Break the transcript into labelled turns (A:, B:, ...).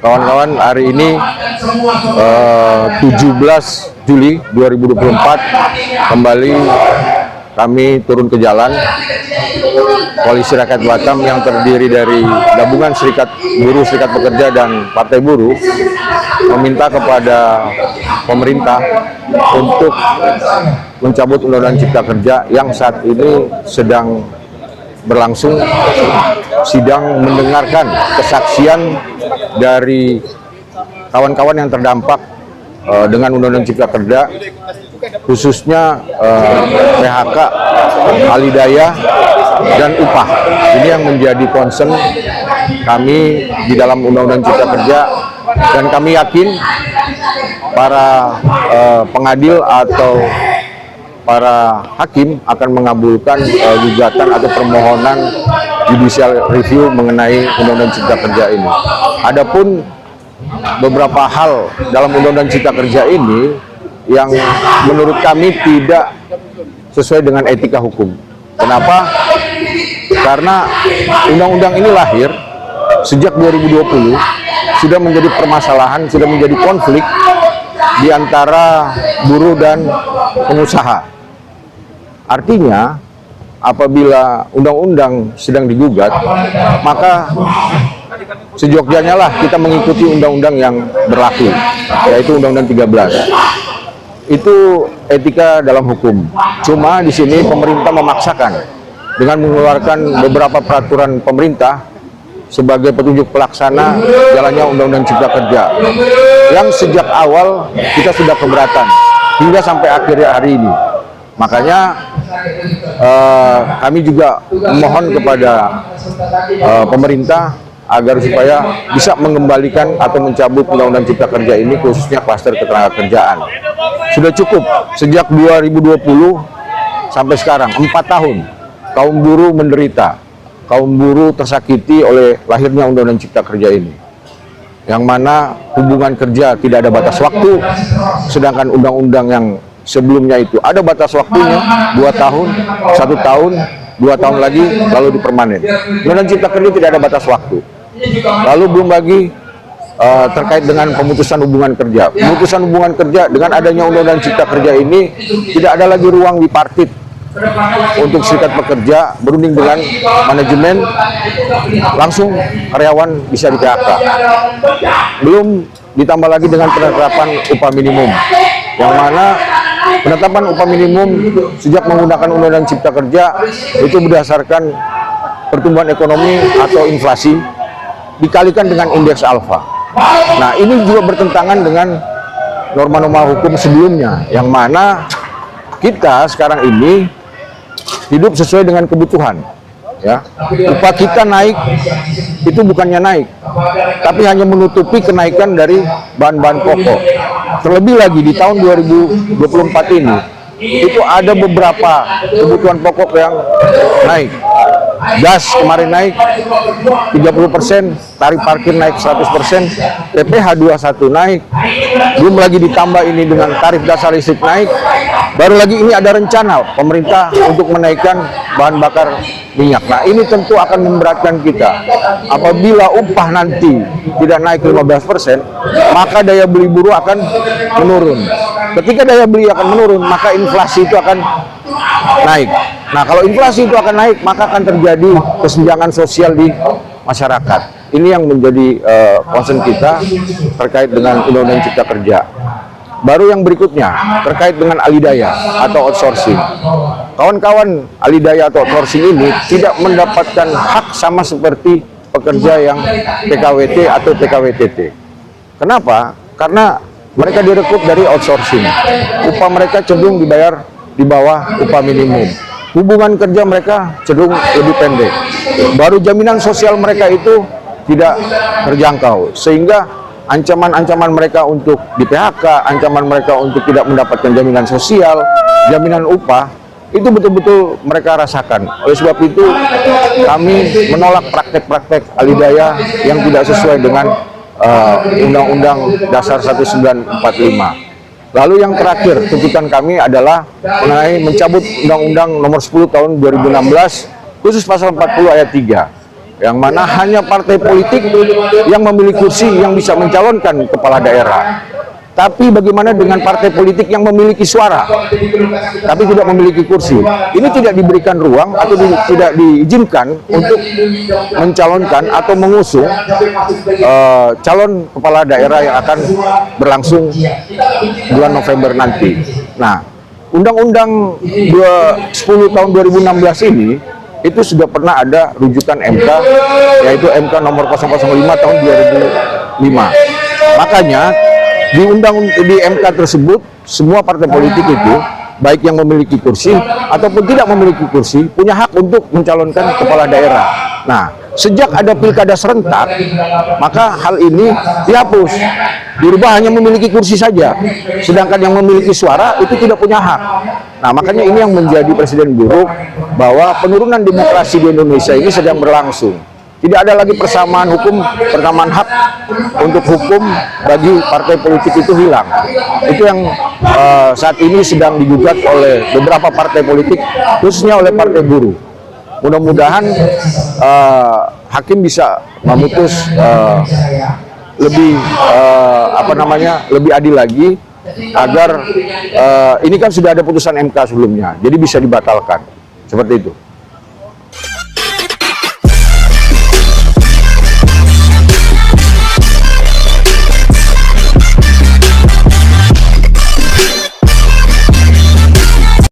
A: Kawan-kawan, hari ini 17 Juli 2024 kembali kami turun ke jalan. Koalisi Rakyat Batam yang terdiri dari gabungan Serikat Buruh, Serikat Pekerja, dan Partai Buruh meminta kepada pemerintah untuk mencabut Undang-Undang Cipta Kerja yang saat ini sedang berlangsung sidang mendengarkan kesaksian dari kawan-kawan yang terdampak dengan Undang-Undang Cipta Kerja, khususnya PHK, Alidaya, dan upah. Ini yang menjadi concern kami di dalam Undang-Undang Cipta Kerja, dan kami yakin para pengadil atau para hakim akan mengabulkan gugatan atau permohonan judicial review mengenai Undang-Undang Cipta Kerja ini. Adapun beberapa hal dalam Undang-Undang Cipta Kerja ini yang menurut kami tidak sesuai dengan etika hukum. Kenapa? Karena undang-undang ini lahir sejak 2020, sudah menjadi permasalahan, sudah menjadi konflik di antara buruh dan pengusaha. Artinya, apabila undang-undang sedang digugat, maka sejogjanya lah kita mengikuti undang-undang yang berlaku, yaitu Undang-Undang 13. Itu etika dalam hukum. Cuma di sini pemerintah memaksakan dengan mengeluarkan beberapa peraturan pemerintah sebagai petunjuk pelaksana jalannya Undang-Undang Cipta Kerja, yang sejak awal kita sudah keberatan hingga sampai akhir hari ini. Makanya kami juga mohon kepada pemerintah agar supaya bisa mengembalikan atau mencabut Undang-Undang Cipta Kerja ini, khususnya klaster ketenagakerjaan. Sudah cukup sejak 2020 sampai sekarang 4 tahun kaum buruh menderita, kaum buruh tersakiti oleh lahirnya Undang-Undang Cipta Kerja ini, yang mana hubungan kerja tidak ada batas waktu, sedangkan undang-undang yang sebelumnya itu ada batas waktunya 2 tahun, 1 tahun, 2 tahun lagi, lalu dipermanen. Undang-Undang Cipta Kerja tidak ada batas waktu. Lalu belum lagi terkait dengan pemutusan hubungan kerja. Pemutusan hubungan kerja dengan adanya Undang-Undang Cipta Kerja ini tidak ada lagi ruang bipartit untuk serikat pekerja berunding dengan manajemen, langsung karyawan bisa di PHK. Belum ditambah lagi dengan penetapan upah minimum, yang mana penetapan upah minimum sejak menggunakan Undang-Undang Cipta Kerja itu berdasarkan pertumbuhan ekonomi atau inflasi dikalikan dengan indeks alfa. Nah, ini juga bertentangan dengan norma-norma hukum sebelumnya, yang mana kita sekarang ini hidup sesuai dengan kebutuhan. Ya, upah kita naik itu bukannya naik, tapi hanya menutupi kenaikan dari bahan-bahan pokok. Terlebih lagi di tahun 2024 ini, itu ada beberapa kebutuhan pokok yang naik. Gas kemarin naik 30%, tarif parkir naik 100%, PPh 21 naik, belum lagi ditambah ini dengan tarif dasar listrik naik. Baru lagi ini ada rencana pemerintah untuk menaikkan bahan bakar minyak. Nah, ini tentu akan memberatkan kita. Apabila upah nanti tidak naik 15%, maka daya beli buruh akan menurun. Ketika daya beli akan menurun, maka inflasi itu akan naik. Nah, kalau inflasi itu akan naik, maka akan terjadi kesenjangan sosial di masyarakat. Ini yang menjadi concern kita terkait dengan Undang-Undang Cipta Kerja. Baru yang berikutnya terkait dengan alidaya atau outsourcing. Kawan-kawan alidaya atau outsourcing ini tidak mendapatkan hak sama seperti pekerja yang PKWT atau PKWTT. Kenapa? Karena mereka direkrut dari outsourcing. Upah mereka cenderung dibayar di bawah upah minimum. Hubungan kerja mereka cenderung lebih pendek. Baru jaminan sosial mereka itu tidak terjangkau, sehingga ancaman-ancaman mereka untuk di PHK, ancaman mereka untuk tidak mendapatkan jaminan sosial, jaminan upah, itu betul-betul mereka rasakan. Oleh sebab itu, kami menolak praktek-praktek alidaya yang tidak sesuai dengan Undang-Undang Dasar 1945. Lalu yang terakhir, tuntutan kami adalah mengenai mencabut Undang-Undang Nomor 10 Tahun 2016, khusus pasal 40 ayat 3, yang mana hanya partai politik yang memiliki kursi yang bisa mencalonkan kepala daerah. Tapi bagaimana dengan partai politik yang memiliki suara tapi tidak memiliki kursi? Ini tidak diberikan ruang atau tidak diizinkan untuk mencalonkan atau mengusung calon kepala daerah yang akan berlangsung bulan November nanti. Nah, Undang-Undang 10 tahun 2016 ini itu sudah pernah ada rujukan MK, yaitu MK nomor 005 tahun 2005. Makanya di MK tersebut semua partai politik itu baik yang memiliki kursi ataupun tidak memiliki kursi punya hak untuk mencalonkan kepala daerah. Nah, sejak ada pilkada serentak, maka hal ini dihapus, dirubah hanya memiliki kursi saja, sedangkan yang memiliki suara itu tidak punya hak. Nah, makanya ini yang menjadi presiden buruk bahwa penurunan demokrasi di Indonesia ini sedang berlangsung. Tidak ada lagi persamaan hak untuk hukum bagi partai politik itu hilang. Itu yang saat ini sedang digugat oleh beberapa partai politik, khususnya oleh partai buruh. Mudah-mudahan hakim bisa memutus lebih lebih adil lagi agar ini kan sudah ada putusan MK sebelumnya, jadi bisa dibatalkan seperti itu.